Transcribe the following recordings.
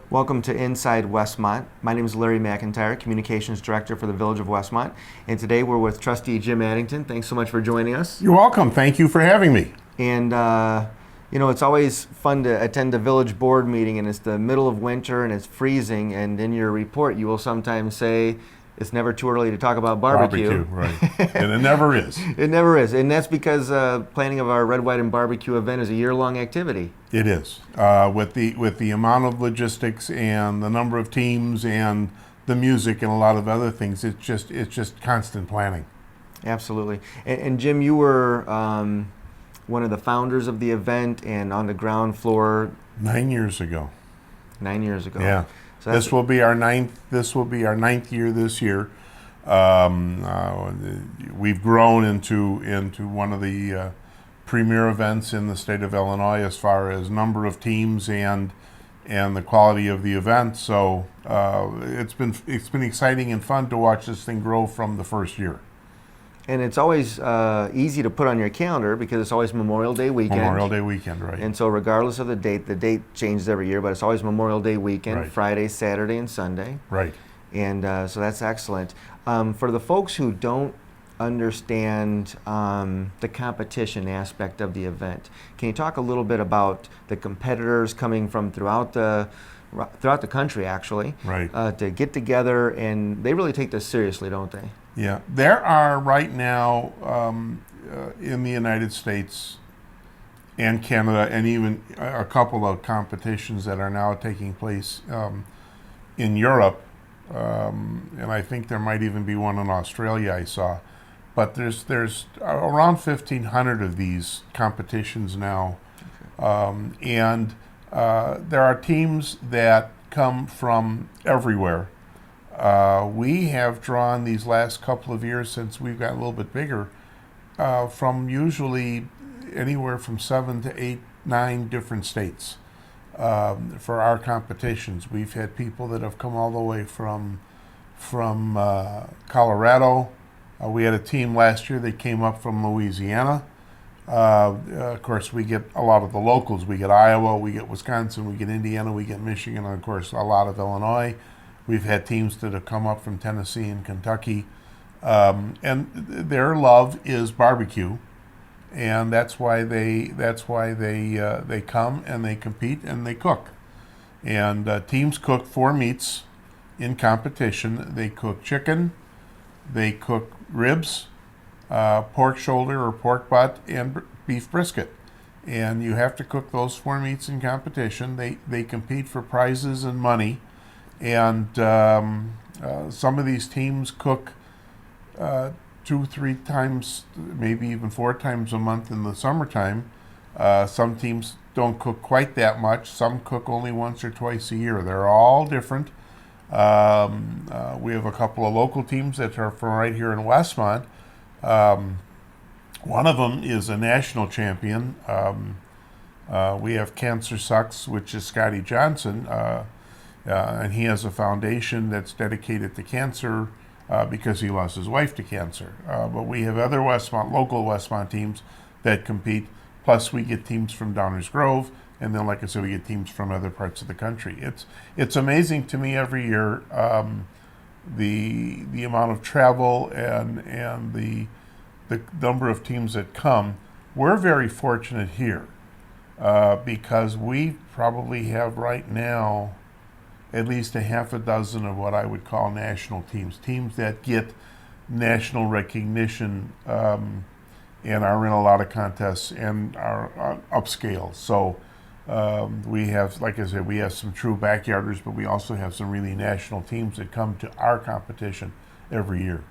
Welcome to Inside Westmont. My name is Larry McIntyre, Communications Director for the Village of Westmont. And today we're with Trustee Jim Addington. Thanks so much for joining us. You're welcome. Thank you for having me. And, it's always fun to attend a village board meeting, and it's the middle of winter and it's freezing. And in your report, you will sometimes say, it's never too early to talk about barbecue. Right. And it never is. It never is. And that's because planning of our Red, White, and Barbecue event is a year-long activity. It is. With the amount of logistics and the number of teams and the music and a lot of other things, it's just constant planning. Absolutely. And Jim, you were one of the founders of the event and on the ground floor 9 years ago. 9 years ago. Yeah. So This will be our ninth year this year. We've grown into one of the premier events in the state of Illinois as far as number of teams and the quality of the event. So it's been exciting and fun to watch this thing grow from the first year. And it's always easy to put on your calendar because it's always Memorial Day weekend. Memorial Day weekend, right. And so regardless of the date changes every year, but it's always Memorial Day weekend, Right. Friday, Saturday, and Sunday. Right. And so that's excellent. For the folks who don't understand the competition aspect of the event, can you talk a little bit about the competitors coming from throughout the country, actually, Right. to get together, and they really take this seriously, don't they? Yeah, there are right now in the United States and Canada, and even a couple of competitions that are now taking place in Europe, and I think there might even be one in Australia I saw. But there's around 1,500 of these competitions now, and there are teams that come from everywhere. We have drawn these last couple of years, since we've got a little bit bigger, from usually anywhere from 7 to 8, 9 different states for our competitions. We've had people that have come all the way from Colorado. We had a team last year that came up from Louisiana. Of course, we get a lot of the locals. We get Iowa, we get Wisconsin, we get Indiana, we get Michigan, and of course a lot of Illinois. We've had teams that have come up from Tennessee and Kentucky, and their love is barbecue, and that's why they come and they compete and they cook. And teams cook 4 meats in competition. They cook chicken, they cook ribs, pork shoulder or pork butt, and beef brisket. And you have to cook those 4 meats in competition. They compete for prizes and money. And some of these teams cook 2, 3 times, maybe even 4 times a month in the summertime. Some teams don't cook quite that much. Some cook only once or twice a year. They're all different. We have a couple of local teams that are from right here in Westmont. One of them is a national champion. We have Cancer Sucks, which is Scotty Johnson. And he has a foundation that's dedicated to cancer because he lost his wife to cancer. But we have other local Westmont teams that compete. Plus, we get teams from Downers Grove, and then, like I said, we get teams from other parts of the country. It's amazing to me every year the amount of travel and the number of teams that come. We're very fortunate here because we probably have right now at least a half a dozen of what I would call national teams that get national recognition and are in a lot of contests and are upscale. So we have, like I said, we have some true backyarders, but we also have some really national teams that come to our competition every year.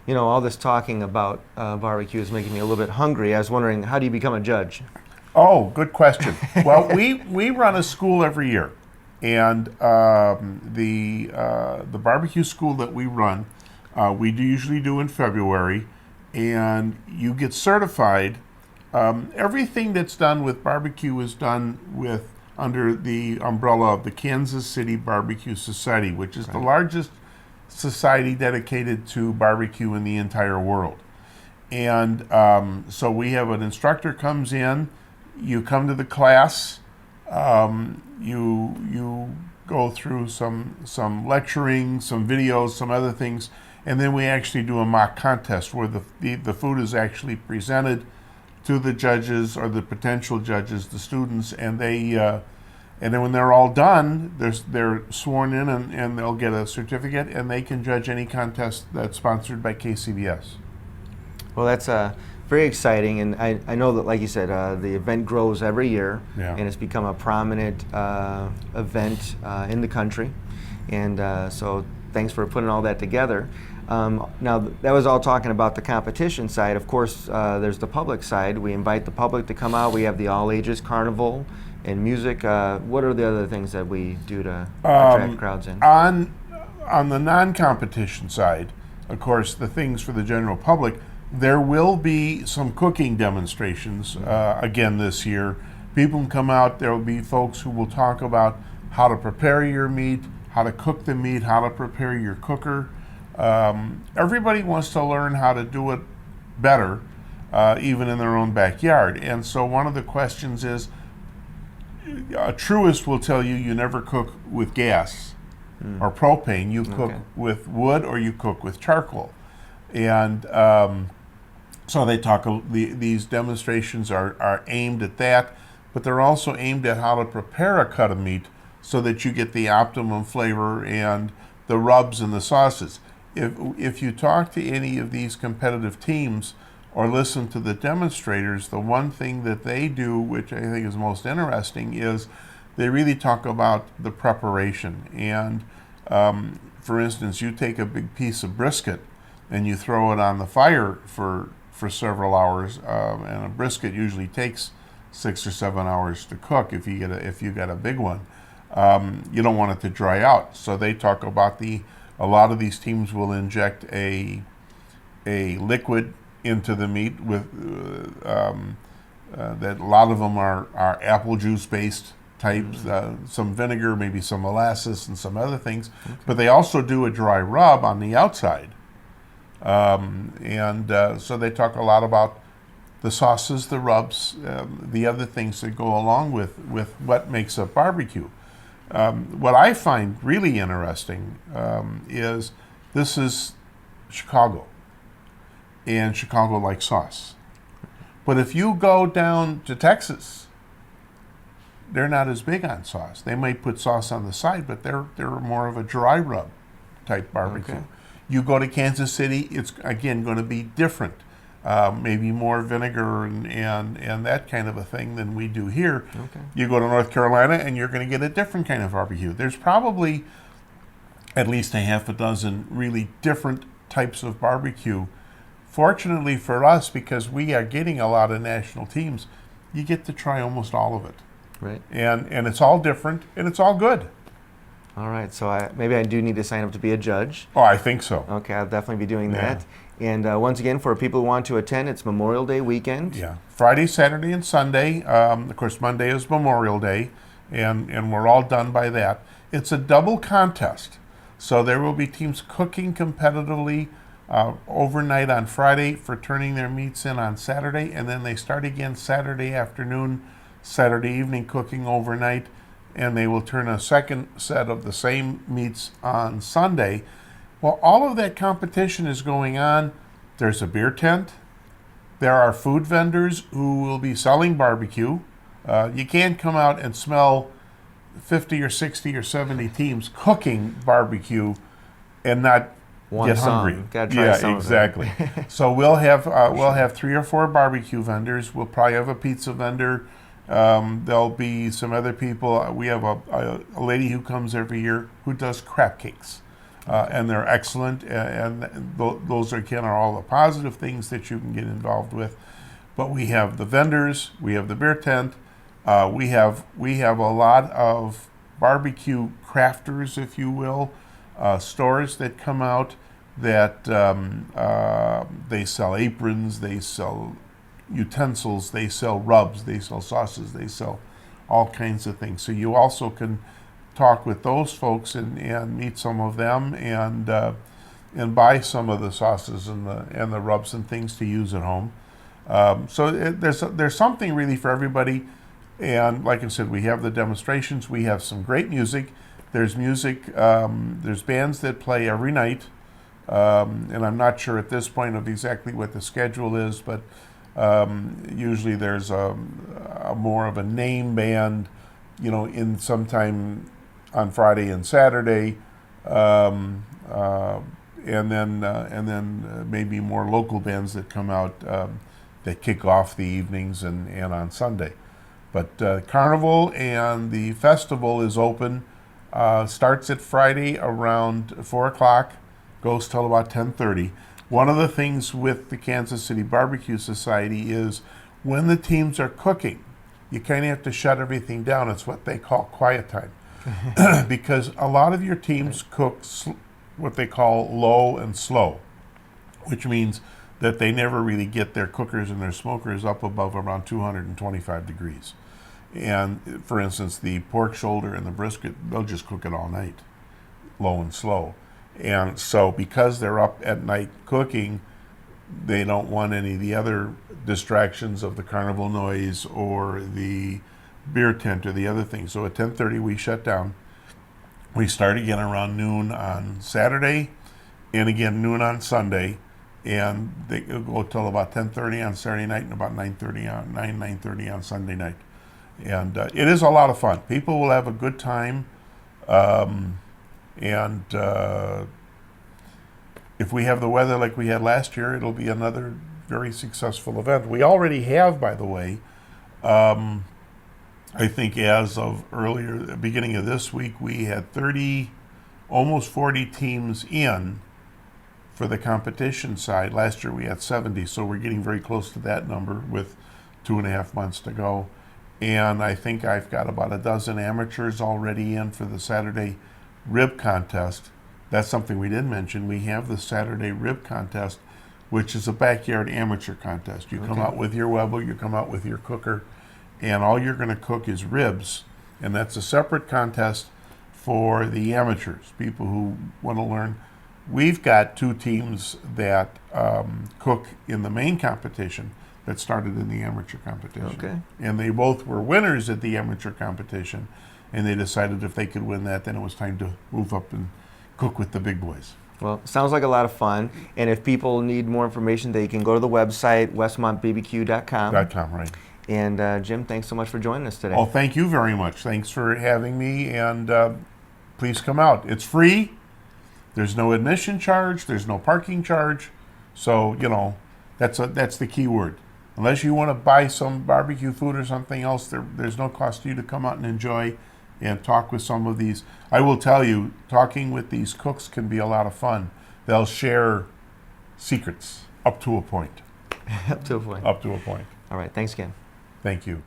You know, all this talking about barbecue is making me a little bit hungry. I was wondering, how do you become a judge? Oh, good question. Well, we run a school every year. And the barbecue school that we run, we usually do in February, and you get certified. Everything that's done with barbecue is done under the umbrella of the Kansas City Barbecue Society, which is the largest society dedicated to barbecue in the entire world. And so we have an instructor comes in, you come to the class, you go through some lecturing, some videos, some other things, and then we actually do a mock contest where the food is actually presented to the judges or the potential judges, the students, and and then when they're all done, they're sworn in and they'll get a certificate, and they can judge any contest that's sponsored by KCBS. Well, that's very exciting, and I know that, like you said, the event grows every year, Yeah. and it's become a prominent event in the country, and so thanks for putting all that together. Now, that was all talking about the competition side. Of course, there's the public side. We invite the public to come out. We have the all-ages carnival and music. What are the other things that we do to attract crowds in? On the non-competition side, of course, the things for the general public, there will be some cooking demonstrations again this year. People can come out. There will be folks who will talk about how to prepare your meat, how to cook the meat, how to prepare your cooker. Everybody wants to learn how to do it better, even in their own backyard. And so one of the questions is, a truist will tell you never cook with gas or propane. You cook with wood or you cook with charcoal. And so they talk. These demonstrations are aimed at that, but they're also aimed at how to prepare a cut of meat so that you get the optimum flavor and the rubs and the sauces. If you talk to any of these competitive teams or listen to the demonstrators, the one thing that they do, which I think is most interesting, is they really talk about the preparation. And for instance, you take a big piece of brisket and you throw it on the fire for several hours, and a brisket usually takes 6 or 7 hours to cook if you get a big one. You don't want it to dry out. So they talk about a lot of these teams will inject a liquid into the meat with that a lot of them are apple juice based types, some vinegar, maybe some molasses and some other things, but they also do a dry rub on the outside. So they talk a lot about the sauces, the rubs, the other things that go along with what makes up barbecue. What I find really interesting is this is Chicago, and Chicago likes sauce. But if you go down to Texas, they're not as big on sauce. They might put sauce on the side, but they're more of a dry rub type barbecue. Okay. You go to Kansas City, it's again going to be different. Maybe more vinegar and that kind of a thing than we do here. Okay. You go to North Carolina and you're going to get a different kind of barbecue. There's probably at least a half a dozen really different types of barbecue. Fortunately for us, because we are getting a lot of national teams, you get to try almost all of it. Right. And it's all different and it's all good. All right. So maybe I do need to sign up to be a judge. Oh, I think so. Okay, I'll definitely be doing Yeah. that. And once again, for people who want to attend, it's Memorial Day weekend. Yeah, Friday, Saturday, and Sunday. Of course, Monday is Memorial Day, and we're all done by that. It's a double contest, so there will be teams cooking competitively overnight on Friday for turning their meats in on Saturday, and then they start again Saturday afternoon, Saturday evening cooking overnight, and they will turn a second set of the same meats on Sunday. Well, all of that competition is going on. There's a beer tent. There are food vendors who will be selling barbecue. You can't come out and smell 50 or 60 or 70 teams cooking barbecue and not get hungry. Gotta try some of it. Exactly. So we'll have 3 or 4 barbecue vendors. We'll probably have a pizza vendor. There'll be some other people. We have a lady who comes every year who does crab cakes. And they're excellent, and those again are all the positive things that you can get involved with. But we have the vendors, we have the beer tent, we have a lot of barbecue crafters, if you will, stores that come out that they sell aprons, they sell utensils, they sell rubs, they sell sauces, they sell all kinds of things. So you also can talk with those folks and meet some of them and buy some of the sauces and the rubs and things to use at home. So there's something really for everybody. And like I said, we have the demonstrations. We have some great music. There's music. There's bands that play every night, and I'm not sure at this point of exactly what the schedule is, but usually there's a more of a name band, in sometime on Friday and Saturday, and then maybe more local bands that come out that kick off the evenings and on Sunday. But Carnival and the festival is open. Starts at Friday around 4 o'clock, goes till about 10:30. One of the things with the Kansas City Barbecue Society is when the teams are cooking, you kind of have to shut everything down. It's what they call quiet time. Because a lot of your teams cook what they call low and slow, which means that they never really get their cookers and their smokers up above around 225 degrees. And for instance, the pork shoulder and the brisket, they'll just cook it all night, low and slow. And so because they're up at night cooking, they don't want any of the other distractions of the carnival noise or the beer tent or the other things. So at 10:30 we shut down. We start again around noon on Saturday and again noon on Sunday. And they go till about 10:30 on Saturday night and about 9:30 on Sunday night. And it is a lot of fun. People will have a good time. If we have the weather like we had last year, it'll be another very successful event. We already have, by the way, I think as of earlier, beginning of this week, we had 30, almost 40 teams in for the competition side. Last year we had 70, so we're getting very close to that number with 2.5 months to go. And I think I've got about a dozen amateurs already in for the Saturday rib contest. That's something we didn't mention. We have the Saturday rib contest, which is a backyard amateur contest. You come out with your Weber, you come out with your cooker, and all you're going to cook is ribs. And that's a separate contest for the amateurs, people who want to learn. We've got 2 teams that cook in the main competition that started in the amateur competition. Okay. And they both were winners at the amateur competition, and they decided if they could win that, then it was time to move up and cook with the big boys. Well, sounds like a lot of fun. And if people need more information, they can go to the website, westmontbbq.com. Right. And Jim, thanks so much for joining us today. Oh, thank you very much. Thanks for having me, and please come out. It's free. There's no admission charge. There's no parking charge. So, that's the key word. Unless you want to buy some barbecue food or something else, there's no cost to you to come out and enjoy and talk with some of these. I will tell you, talking with these cooks can be a lot of fun. They'll share secrets up to a point. Up to a point. Up to a point. All right. Thanks again. Thank you.